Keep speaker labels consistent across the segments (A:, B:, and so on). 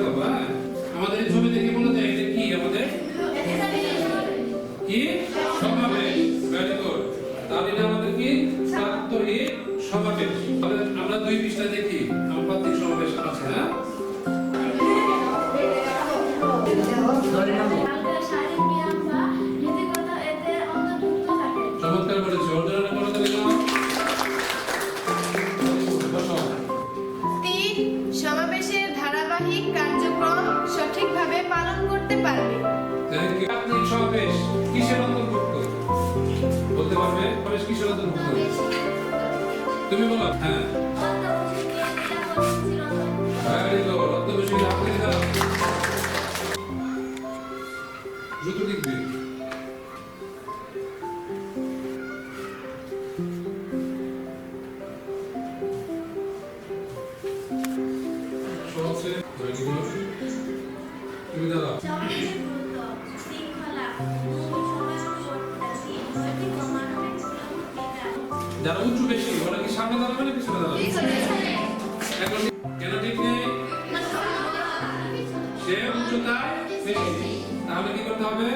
A: করবো। হ্যাঁ, আমাদের এই ছবি দেখে মনে যায় এটা কি আমাদের কি সমাবেশ। Very good. তাহলে এটা আমাদের কি প্রাত্যহিক সমাবেশ। আমরা 2 পৃষ্ঠা দেখি আমার প্রাত্যহিক সমাবেশ আছে। হ্যাঁ, চমৎকার বলেছো। অর্জনের কোনো তালিকা
B: 3 সমাবেশের ধারাবাহিক কার্যক্রম সঠিকভাবে পালন করতে পারবে।
A: Thank you. প্রাত্যহিক সমাবেশ কিসের অন্তর্ভুক্ত বলতে পারবে? সমাবেশ কিসের অন্তর্ভুক্ত তুমি বলো। হ্যাঁ, ভেরি গুড। অত্যবশ্যই আপনি দাও দ্রুত লিখবে। সহজে ভেরি গুড। তুমি দাও। যারা উঁচু বেশি ওরা কি সামনে দাঁড়াবে না পিছনে দাঁড়াবে? এখন কেন ঠিক নেই? সে উচ্চতায় বেশি, তাহলে কি করতে হবে?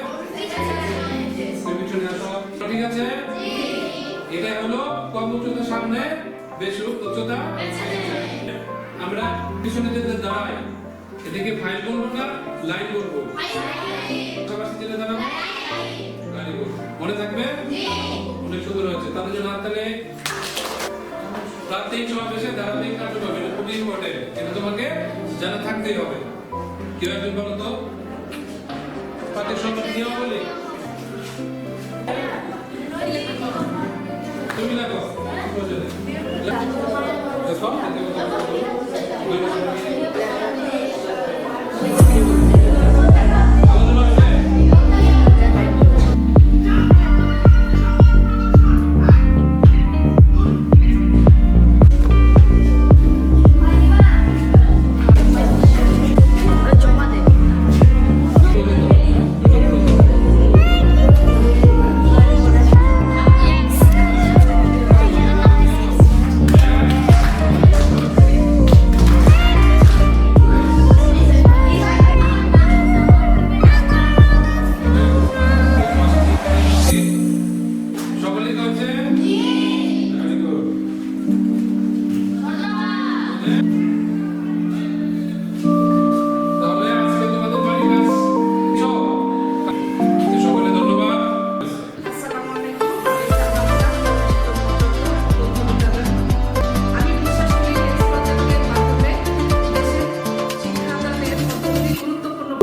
A: তুমি পিছনে আসো। ঠিক আছে, এটা হলো কম উচ্চতার সামনে, বেশি উচ্চতা আমরা পিছনে যেতে দাঁড়াই, এদিকে ফাইল বলবো না লাইন বলবো। সবার সাথে দাঁড়াবো। Very good. মনে থাকবে? অনেক সুন্দর হয়েছে। তাদের জন্য হাততালি। প্রাত্যহিক সমাবেশে ধারাবাহিক কার্যক্রম এটা খুবই ইম্পর্টেন্ট। এটা তোমাকে জানা থাকতেই হবে। কেউ একজন বলো তো প্রাত্যহিক সমাবেশ নিয়ম বলি। তুমি লাগো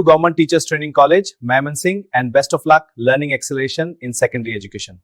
C: Government Teachers Training College, Mymensingh, and best of luck learning acceleration in secondary education.